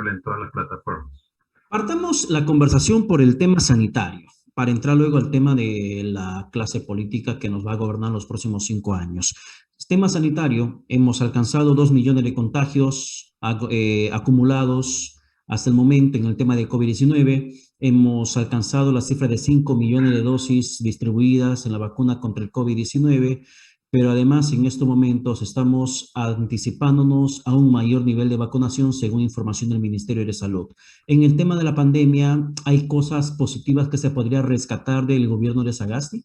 confiable en todas las plataformas. Partamos la conversación por el tema sanitario, para entrar luego al tema de la clase política que nos va a gobernar los próximos 5 años. Tema sanitario, hemos alcanzado 2 millones de contagios acumulados hasta el momento en el tema de COVID-19. Hemos alcanzado la cifra de 5 millones de dosis distribuidas en la vacuna contra el COVID-19, pero además en estos momentos estamos anticipándonos a un mayor nivel de vacunación según información del Ministerio de Salud. En el tema de la pandemia, ¿hay cosas positivas que se podría rescatar del gobierno de Sagasti?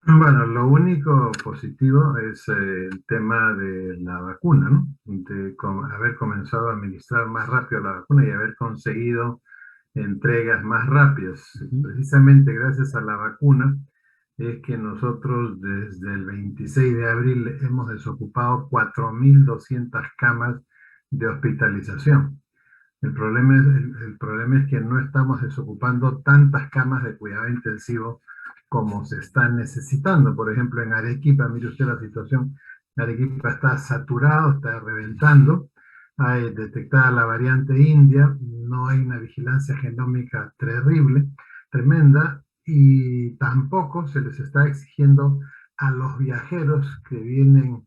Bueno, lo único positivo es el tema de la vacuna, ¿no? De haber comenzado a administrar más rápido la vacuna y haber conseguido entregas más rápidas. Ujú. Precisamente gracias a la vacuna es que nosotros desde el 26 de abril hemos desocupado 4.200 camas de hospitalización. El problema es que no estamos desocupando tantas camas de cuidado intensivo como se están necesitando. Por ejemplo, en Arequipa, mire usted la situación, Arequipa está saturado, está reventando, hay detectada la variante india, no hay una vigilancia genómica terrible, tremenda, y tampoco se les está exigiendo a los viajeros que vienen,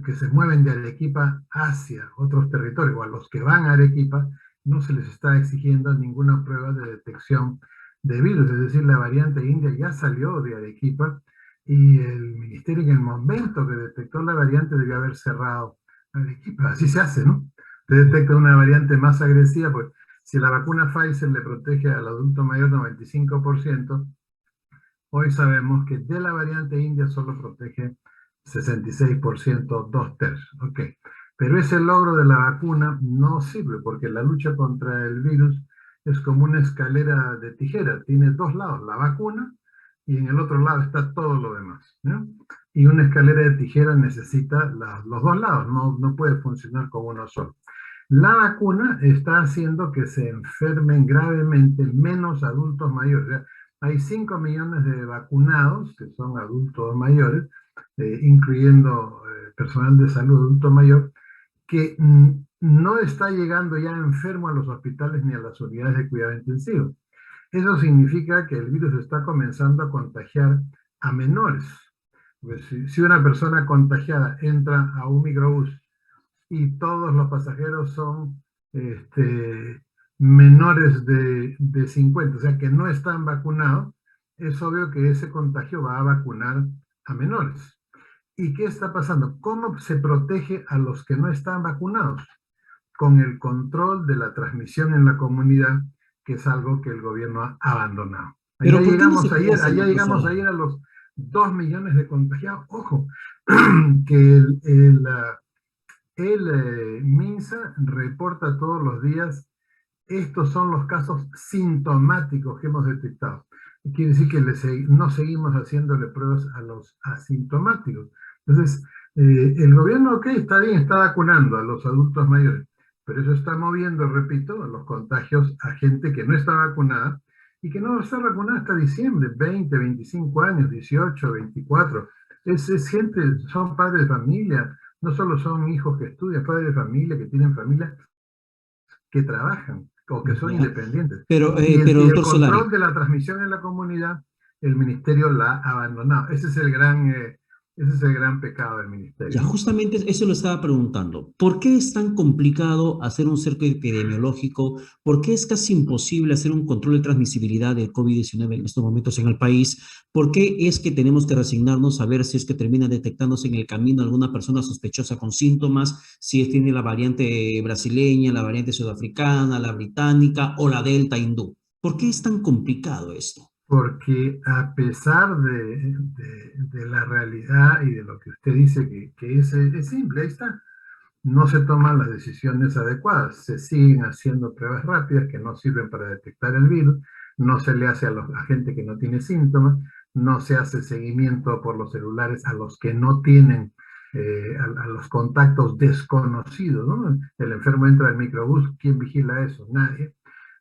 que se mueven de Arequipa hacia otros territorios, o a los que van a Arequipa, no se les está exigiendo ninguna prueba de detección de virus, es decir, la variante india ya salió de Arequipa y el ministerio en el momento que detectó la variante debió haber cerrado Arequipa. Así se hace, ¿no? Se detecta una variante más agresiva, pues si la vacuna Pfizer le protege al adulto mayor 95%, hoy sabemos que de la variante india solo protege 66%, 2/3. Ok. Pero ese logro de la vacuna no sirve porque la lucha contra el virus es como una escalera de tijera. Tiene dos lados, la vacuna y en el otro lado está todo lo demás, ¿no? Y una escalera de tijera necesita los dos lados, no puede funcionar con uno solo. La vacuna está haciendo que se enfermen gravemente menos adultos mayores. O sea, hay 5 millones de vacunados, que son adultos mayores, incluyendo personal de salud adulto mayor, que no está llegando ya enfermo a los hospitales ni a las unidades de cuidado intensivo. Eso significa que el virus está comenzando a contagiar a menores. Pues si una persona contagiada entra a un microbús y todos los pasajeros son menores de 50, o sea que no están vacunados, es obvio que ese contagio va a vacunar a menores. ¿Y qué está pasando? ¿Cómo se protege a los que no están vacunados? Con el control de la transmisión en la comunidad, que es algo que el gobierno ha abandonado. Pero ¿por qué no se puede hacer, Allá doctor llegamos Solari? ayer a los 2 millones de contagiados. Ojo, que el MINSA reporta todos los días, estos son los casos sintomáticos que hemos detectado. Quiere decir que no seguimos haciéndole pruebas a los asintomáticos. Entonces, el gobierno, ok, está bien, está vacunando a los adultos mayores, pero eso está moviendo, repito, los contagios a gente que no está vacunada y que no va a estar vacunada hasta diciembre, 20, 25 años, 18, 24. Es gente, son padres de familia, no solo son hijos que estudian, padres de familia, que tienen familia, que trabajan o que son Ya. independientes. Pero Y el doctor Solari, control de la transmisión en la comunidad, el ministerio la ha abandonado. Ese es el gran pecado del ministerio, ya ¿no? justamente eso lo estaba preguntando. ¿Por qué es tan complicado hacer un cerco epidemiológico? ¿Por qué es casi imposible hacer un control de transmisibilidad del COVID-19 en estos momentos en el país? ¿Por qué es que tenemos que resignarnos a ver si es que termina detectándose en el camino alguna persona sospechosa con síntomas, si es, tiene la variante brasileña, la variante sudafricana, la británica o la delta hindú? ¿Por qué es tan complicado esto? Porque a pesar de la realidad y de lo que usted dice que es simple, ahí está, no se toman las decisiones adecuadas, se siguen haciendo pruebas rápidas que no sirven para detectar el virus, no se le hace a gente que no tiene síntomas, no se hace seguimiento por los celulares a los que no tienen, a los contactos desconocidos, ¿no? El enfermo entra al microbús, ¿quién vigila eso? Nadie.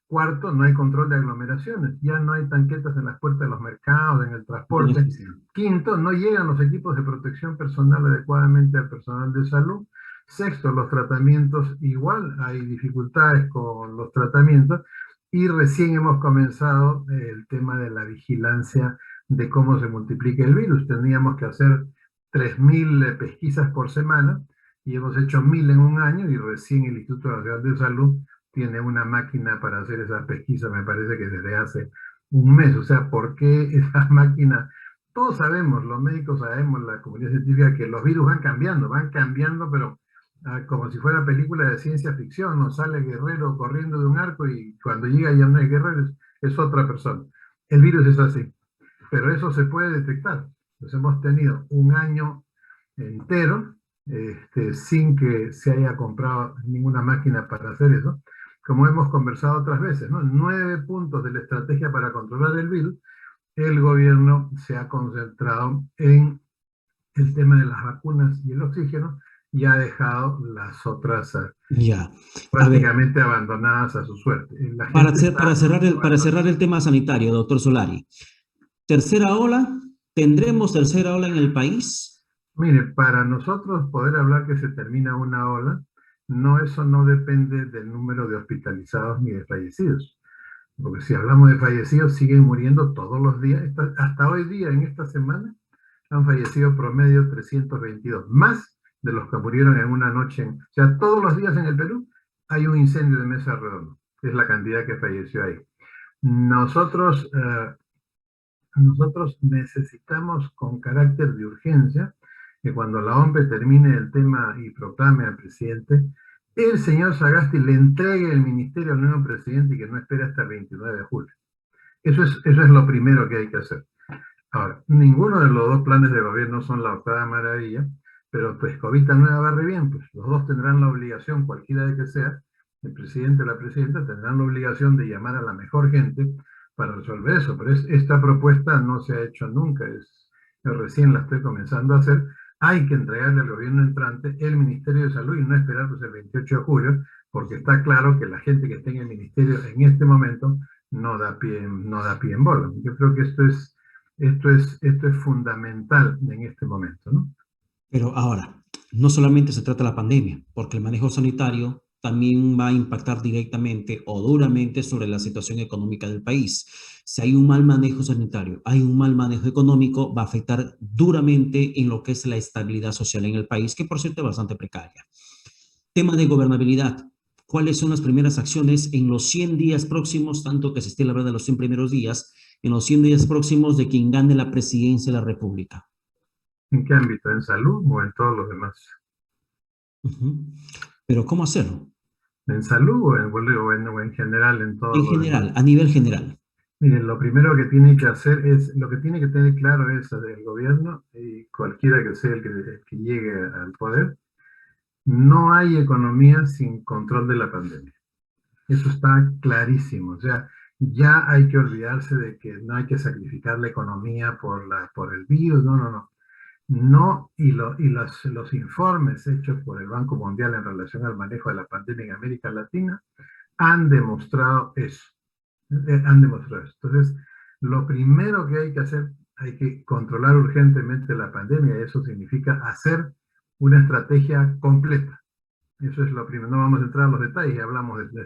Cuarto, no hay control de aglomeraciones, ya no hay tanquetas en las puertas de los mercados, en el Tienes transporte. razón. Quinto, no llegan los equipos de protección personal adecuadamente al personal de salud. Sexto, los tratamientos, igual hay dificultades con los tratamientos y recién hemos comenzado el tema de la vigilancia de cómo se multiplica el virus. Teníamos que hacer 3.000 pesquisas por semana y hemos hecho 1.000 en un año y recién el Instituto Nacional de Salud tiene una máquina para hacer esas pesquisas, me parece que desde hace un mes. O sea, ¿por qué esa máquina? Todos sabemos, los médicos sabemos, la comunidad científica, que los virus van cambiando, pero como si fuera película de ciencia ficción, ¿no? Sale Guerrero corriendo de un arco y cuando llega ya no es Guerrero, es otra persona. El virus es así, pero eso se puede detectar. Entonces hemos tenido un año entero sin que se haya comprado ninguna máquina para hacer eso, como hemos conversado otras veces, ¿no? 9 puntos de la estrategia para controlar el virus, el gobierno se ha concentrado en el tema de las vacunas y el oxígeno y ha dejado las otras Ya. A ver, prácticamente abandonadas a su suerte. La para, gente está para abandonada. cerrar el tema sanitario, doctor Solari, tercera ola, ¿tendremos tercera ola en el país? Mire, para nosotros poder hablar que se termina una ola, no, eso no depende del número de hospitalizados ni de fallecidos. Porque si hablamos de fallecidos, siguen muriendo todos los días. Hasta hoy día, en esta semana, han fallecido promedio 322, más de los que murieron en una noche. O sea, todos los días en el Perú hay un incendio de mesa redonda, que es la cantidad que falleció ahí. Nosotros, nosotros necesitamos con carácter de urgencia que cuando la OMP termine el tema y proclame al presidente, el señor Sagasti le entregue el ministerio al nuevo presidente y que no espere hasta el 29 de julio. Eso es lo primero que hay que hacer. Ahora, ninguno de los dos planes de gobierno son la octava maravilla, pero pues Covita Nueva barre bien, pues los dos tendrán la obligación, cualquiera de que sea, el presidente o la presidenta, tendrán la obligación de llamar a la mejor gente para resolver eso. Pero esta propuesta no se ha hecho nunca, recién la estoy comenzando a hacer. Hay que entregarle al gobierno entrante el Ministerio de Salud y no esperar pues, el 28 de julio, porque está claro que la gente que está en el ministerio en este momento no da pie en bola. Yo creo que esto es fundamental en este momento, ¿no? Pero ahora, no solamente se trata de la pandemia, porque el manejo sanitario también va a impactar directamente o duramente sobre la situación económica del país. Si hay un mal manejo sanitario, hay un mal manejo económico, va a afectar duramente en lo que es la estabilidad social en el país, que por cierto es bastante precaria. Tema de gobernabilidad. ¿Cuáles son las primeras acciones en los 100 días próximos, tanto que se esté hablando de los 100 primeros días, en los 100 días próximos de quien gane la presidencia de la República? ¿En qué ámbito? ¿En salud o en todos los demás? Ujú. Pero ¿cómo hacerlo? ¿En salud o en general en todos En los demás? general, a nivel general. Miren, lo primero que tiene que hacer es, lo que tiene que tener claro es el gobierno y cualquiera que sea el que llegue al poder, no hay economía sin control de la pandemia. Eso está clarísimo. O sea, ya hay que olvidarse de que no hay que sacrificar la economía por el virus. No, no, no. No, los informes hechos por el Banco Mundial en relación al manejo de la pandemia en América Latina han demostrado eso. Han demostrado eso. Entonces, lo primero que hay que hacer, hay que controlar urgentemente la pandemia. Eso significa hacer una estrategia completa. Eso es lo primero. No vamos a entrar en los detalles, hablamos de la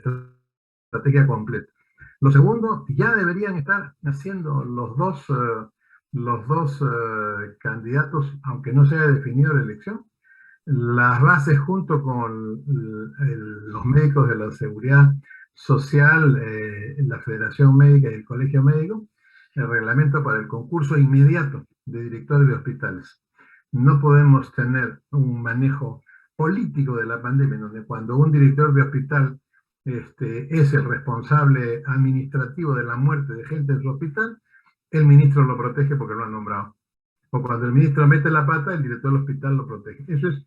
estrategia completa. Lo segundo, ya deberían estar haciendo los dos candidatos, aunque no se haya definido la elección, las bases junto con los médicos de la Seguridad Social, la Federación Médica y el Colegio Médico, el reglamento para el concurso inmediato de directores de hospitales. No podemos tener un manejo político de la pandemia, donde cuando un director de hospital es el responsable administrativo de la muerte de gente en su hospital, el ministro lo protege porque lo han nombrado. O cuando el ministro mete la pata, el director del hospital lo protege. Eso es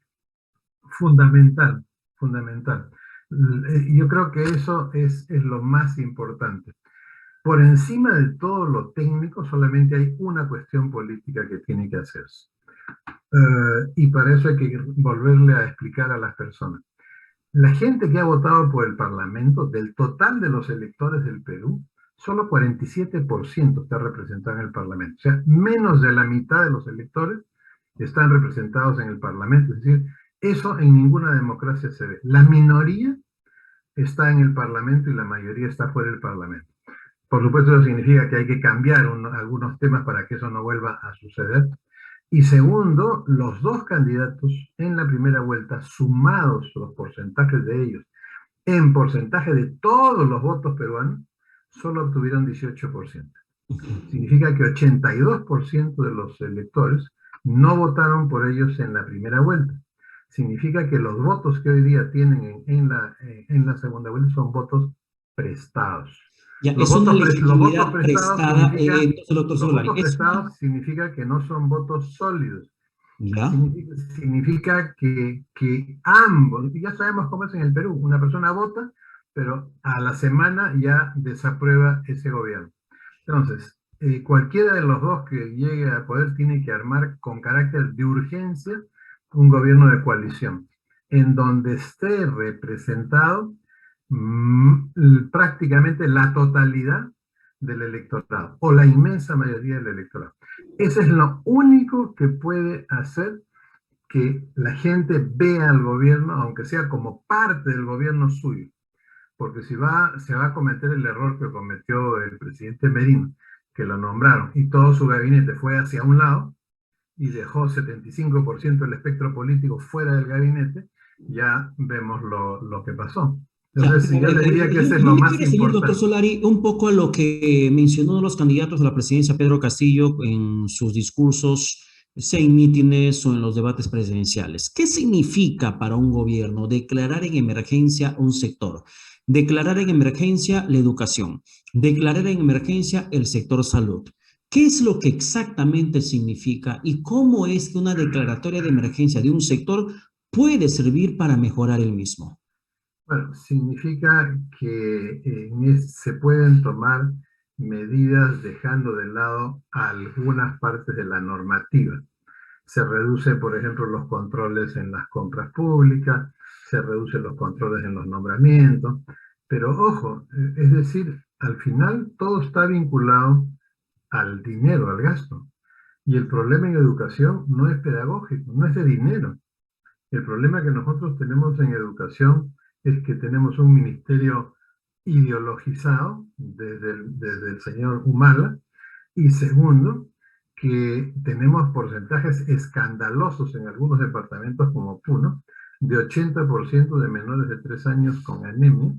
fundamental, fundamental. Yo creo que eso es lo más importante. Por encima de todo lo técnico, solamente hay una cuestión política que tiene que hacerse. Y para eso hay que volverle a explicar a las personas. La gente que ha votado por el Parlamento, del total de los electores del Perú, solo 47% está representado en el Parlamento. O sea, menos de la mitad de los electores están representados en el Parlamento. Es decir, Eso en ninguna democracia se ve. La minoría está en el Parlamento y la mayoría está fuera del Parlamento. Por supuesto, eso significa que hay que cambiar algunos temas para que eso no vuelva a suceder. Y segundo, los dos candidatos en la primera vuelta, sumados los porcentajes de ellos en porcentaje de todos los votos peruanos, solo obtuvieron 18%. Significa que 82% de los electores no votaron por ellos en la primera vuelta. Significa que los votos que hoy día tienen en la segunda vuelta son votos prestados. Ya, es una Los votos legitimidad prestados prestada, entonces, doctor los Solari, votos prestados significa que no son votos sólidos. ¿ya? Significa que ambos, y ya sabemos cómo es en el Perú, una persona vota, pero a la semana ya desaprueba ese gobierno. Entonces, cualquiera de los dos que llegue a poder tiene que armar con carácter de urgencia un gobierno de coalición, en donde esté representado prácticamente la totalidad del electorado, o la inmensa mayoría del electorado. Eso es lo único que puede hacer que la gente vea al gobierno, aunque sea como parte del gobierno suyo. Porque si se va a cometer el error que cometió el presidente Merino, que lo nombraron y todo su gabinete fue hacia un lado y dejó 75% del espectro político fuera del gabinete, ya vemos lo que pasó. Ya, Entonces, pero a yo ver, le diría que ese es yo lo le más quiero seguir, doctor importante. Solari, un poco a lo que mencionó de los candidatos a la presidencia, Pedro Castillo, en sus discursos, sea en mítines o en los debates presidenciales. ¿Qué significa para un gobierno declarar en emergencia un sector? Declarar en emergencia la educación, declarar en emergencia el sector salud. ¿Qué es lo que exactamente significa y cómo es que una declaratoria de emergencia de un sector puede servir para mejorar el mismo? Bueno, significa que se pueden tomar medidas dejando de lado algunas partes de la normativa. Se reduce, por ejemplo, los controles en las compras públicas, se reducen los controles en los nombramientos, pero ojo, es decir, al final todo está vinculado al dinero, al gasto. Y el problema en educación no es pedagógico, no es de dinero. El problema que nosotros tenemos en educación es que tenemos un ministerio ideologizado desde el señor Humala, y segundo, que tenemos porcentajes escandalosos en algunos departamentos como Puno, de 80% de menores de 3 años con anemia,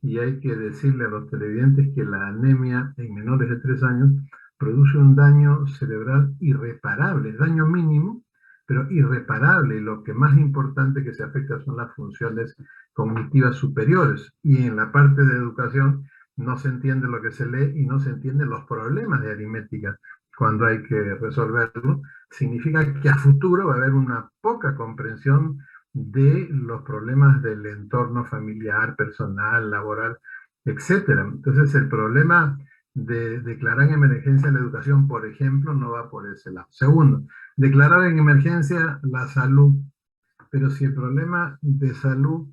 y hay que decirle a los televidentes que la anemia en menores de 3 años produce un daño cerebral irreparable, daño mínimo, pero irreparable, y lo que más importante que se afecta son las funciones cognitivas superiores, y en la parte de educación no se entiende lo que se lee y no se entienden los problemas de aritmética cuando hay que resolverlo. Significa que a futuro va a haber una poca comprensión de los problemas del entorno familiar, personal, laboral, etcétera. Entonces, el problema de declarar en emergencia la educación, por ejemplo, no va por ese lado. Segundo, declarar en emergencia la salud. Pero si el problema de salud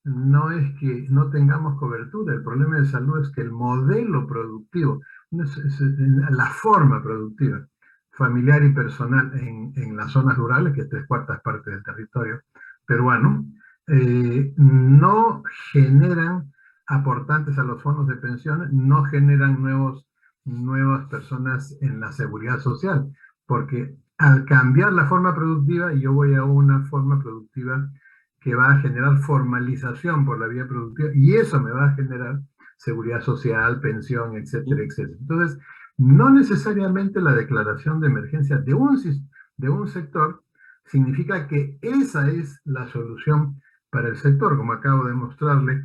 no es que no tengamos cobertura, el problema de salud es que el modelo productivo, la forma productiva, familiar y personal en las zonas rurales, que es 3/4 partes del territorio peruano, no generan aportantes a los fondos de pensiones, no generan nuevas personas en la seguridad social, porque al cambiar la forma productiva, yo voy a una forma productiva que va a generar formalización por la vía productiva, y eso me va a generar seguridad social, pensión, etcétera, etcétera. Entonces, no necesariamente la declaración de emergencia de un sector significa que esa es la solución para el sector, como acabo de mostrarle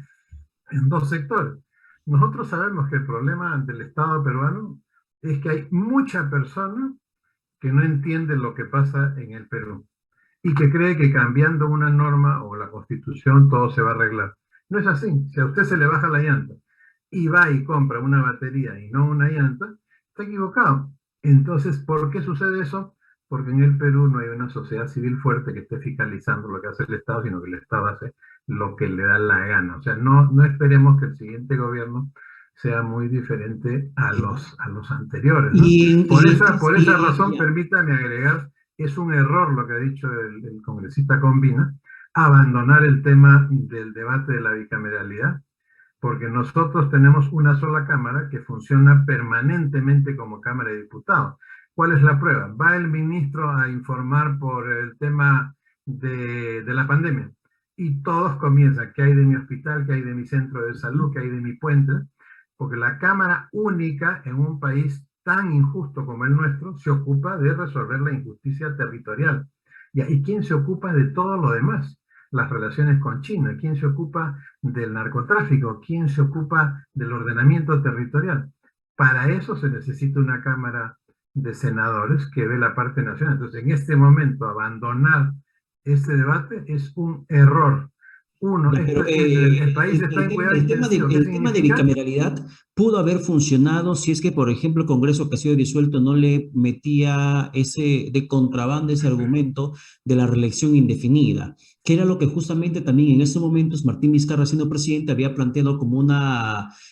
en dos sectores. Nosotros sabemos que el problema del Estado peruano es que hay mucha persona que no entiende lo que pasa en el Perú y que cree que cambiando una norma o la constitución todo se va a arreglar. No es así. Si a usted se le baja la llanta y va y compra una batería y no una llanta, está equivocado. Entonces, ¿por qué sucede eso? Porque en el Perú no hay una sociedad civil fuerte que esté fiscalizando lo que hace el Estado, sino que el Estado hace lo que le da la gana. O sea, no esperemos que el siguiente gobierno sea muy diferente a los anteriores, ¿no? Por esa razón, permítame agregar, es un error lo que ha dicho el congresista Combina, abandonar el tema del debate de la bicameralidad, porque nosotros tenemos una sola Cámara que funciona permanentemente como Cámara de Diputados. ¿Cuál es la prueba? Va el ministro a informar por el tema de la pandemia y todos comienzan, ¿qué hay de mi hospital? ¿Qué hay de mi centro de salud? ¿Qué hay de mi puente? Porque la Cámara única en un país tan injusto como el nuestro se ocupa de resolver la injusticia territorial. ¿Y quién se ocupa de todo lo demás? Las relaciones con China, quién se ocupa del narcotráfico, quién se ocupa del ordenamiento territorial. Para eso se necesita una Cámara de Senadores que ve la parte nacional. Entonces, en este momento, abandonar este debate es un error. Uno, Ya, pero el país está en cuidado intensivo. ¿Qué el tema de significa? bicameralidad pudo haber funcionado si es que, por ejemplo, el Congreso que ha sido disuelto no le metía ese de contrabando ese argumento de la reelección indefinida, que era lo que justamente también en esos momentos Martín Vizcarra, siendo presidente, había planteado como uno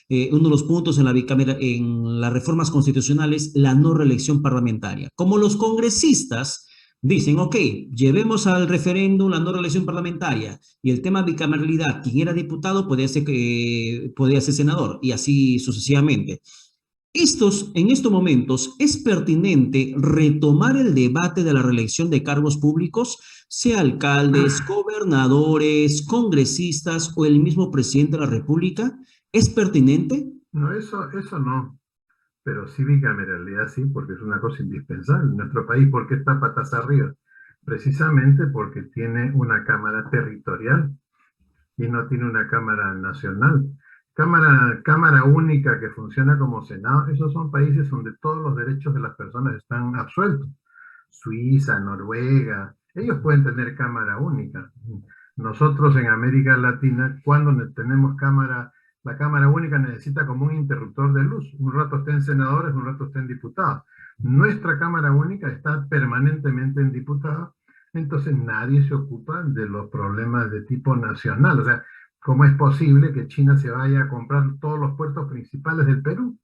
de los puntos en la en las reformas constitucionales, la no reelección parlamentaria. Como los congresistas dicen, ok, llevemos al referéndum la no reelección parlamentaria y el tema bicameralidad, quien era diputado podía ser senador y así sucesivamente. En estos momentos es pertinente retomar el debate de la reelección de cargos públicos, sea alcaldes, gobernadores, congresistas o el mismo presidente de la República. ¿Es pertinente? No, eso no. Pero sí bicameralidad sí, porque es una cosa indispensable. En nuestro país, ¿por qué está patas arriba? Precisamente porque tiene una Cámara territorial y no tiene una Cámara nacional. Cámara única que funciona como Senado, esos son países donde todos los derechos de las personas están absueltos. Suiza, Noruega, ellos pueden tener Cámara única. Nosotros en América Latina, cuando tenemos la Cámara única necesita como un interruptor de luz. Un rato estén senadores, un rato estén diputados. Nuestra Cámara única está permanentemente en diputados, entonces nadie se ocupa de los problemas de tipo nacional. O sea, ¿cómo es posible que China se vaya a comprar todos los puertos principales del Perú?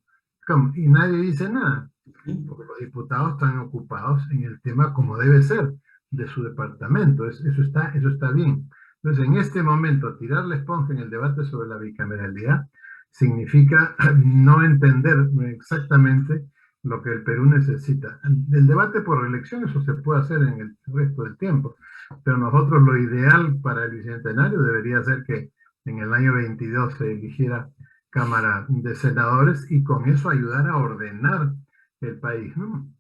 ¿Cómo? Y nadie dice nada, porque los diputados están ocupados en el tema como debe ser, de su departamento. Eso está bien. Entonces, en este momento, tirar la esponja en el debate sobre la bicameralidad significa no entender exactamente lo que el Perú necesita. El debate por reelección, eso se puede hacer en el resto del tiempo, pero nosotros lo ideal para el Bicentenario debería ser que en el año 22 se eligiera Cámara de Senadores y con eso ayudar a ordenar el país, ¿no?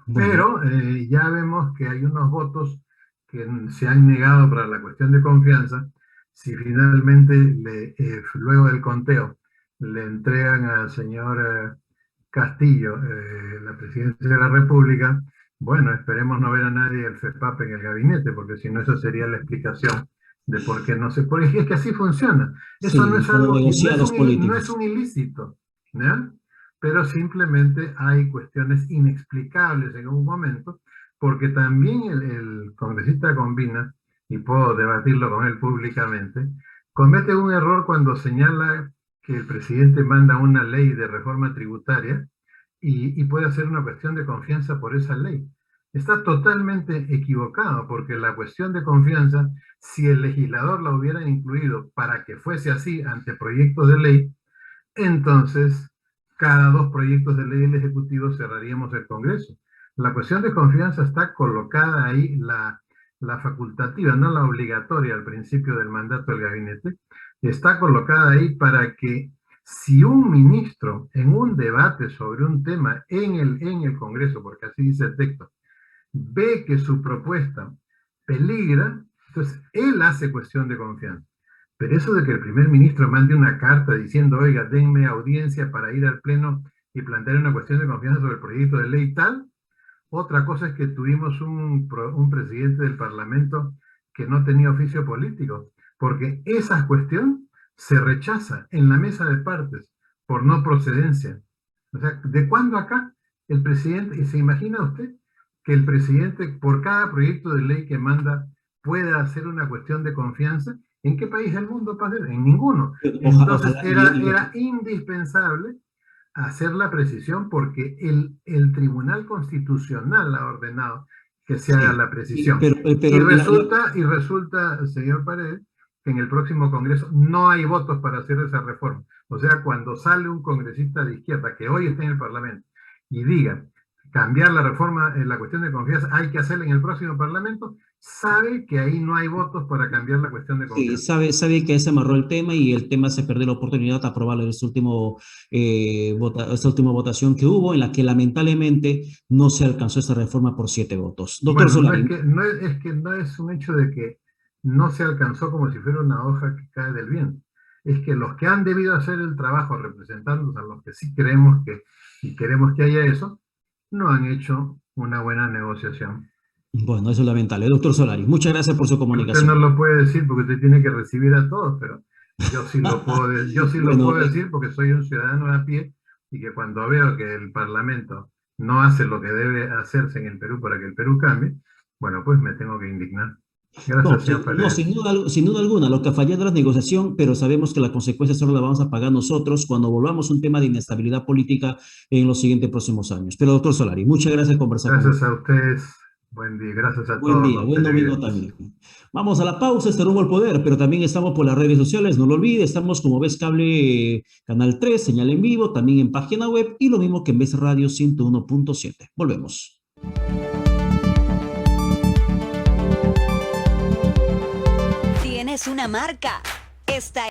Bueno, Pero ya vemos que hay unos votos que se han negado para la cuestión de confianza. Si finalmente, luego del conteo, le entregan al señor Castillo la presidencia de la República, bueno, esperemos no ver a nadie del FEPAP en el gabinete, porque si no, esa sería la explicación de por qué no se puede. Es que así funciona. Eso no sí, es como algo, negociados no es políticos. un ilícito, ¿ya? Pero simplemente hay cuestiones inexplicables en un momento, porque también el congresista Combina, y puedo debatirlo con él públicamente, comete un error cuando señala que el presidente manda una ley de reforma tributaria y puede hacer una cuestión de confianza por esa ley. Está totalmente equivocado, porque la cuestión de confianza, si el legislador la hubiera incluido para que fuese así ante proyectos de ley, entonces cada dos proyectos de ley del Ejecutivo cerraríamos el Congreso. La cuestión de confianza está colocada ahí, la facultativa, no la obligatoria al principio del mandato del gabinete, está colocada ahí para que si un ministro en un debate sobre un tema en el Congreso, porque así dice el texto, ve que su propuesta peligra, entonces él hace cuestión de confianza. Pero eso de que el primer ministro mande una carta diciendo, oiga, denme audiencia para ir al Pleno y plantear una cuestión de confianza sobre el proyecto de ley tal, otra cosa es que tuvimos un presidente del Parlamento que no tenía oficio político, porque esa cuestión se rechaza en la mesa de partes por no procedencia. O sea, ¿de cuándo acá el presidente, y se imagina usted que el presidente por cada proyecto de ley que manda pueda hacer una cuestión de confianza? ¿En qué país del mundo pasa eso? En ninguno. Entonces Ojalá, era indispensable hacer la precisión porque el Tribunal Constitucional ha ordenado que se haga Sí, la precisión. pero Y resulta, señor Paredes, que en el próximo Congreso no hay votos para hacer esa reforma. O sea, cuando sale un congresista de izquierda que hoy está en el Parlamento y diga cambiar la reforma en la cuestión de confianza, hay que hacerla en el próximo Parlamento, sabe que ahí no hay votos para cambiar la cuestión de sí, confianza. sabe que se amarró el tema y el tema se perdió la oportunidad de aprobarlo en esta última votación que hubo, en la que lamentablemente no se alcanzó esa reforma por 7 votos. Doctor Bueno, Solari. no es un hecho de que no se alcanzó como si fuera una hoja que cae del viento. Es que los que han debido hacer el trabajo representándonos a los que sí creemos que y queremos que haya eso, no han hecho una buena negociación. Bueno, eso es lamentable. Doctor Solari, muchas gracias por su Usted no comunicación. lo puede decir porque usted tiene que recibir a todos, pero yo sí lo Bueno, puedo decir porque soy un ciudadano de a pie y que cuando veo que el Parlamento no hace lo que debe hacerse en el Perú para que el Perú cambie, bueno, pues me tengo que indignar. no, Gracias, señor Paredes. sin duda alguna, lo que falló de la negociación, pero sabemos que la consecuencia solo la vamos a pagar nosotros cuando volvamos a un tema de inestabilidad política en los siguientes próximos años. Pero doctor Solari, muchas gracias por conversar con Gracias usted. a ustedes. Buen día. Gracias a Buen todos día, los buen domingo televidentes. también. Vamos a la pausa, este Rumbo al Poder, pero también estamos por las redes sociales, no lo olvide, estamos como Ves Cable Canal 3, señal en vivo, también en página web y lo mismo que en Ves Radio 101.7. Volvemos. Tienes una marca. Esta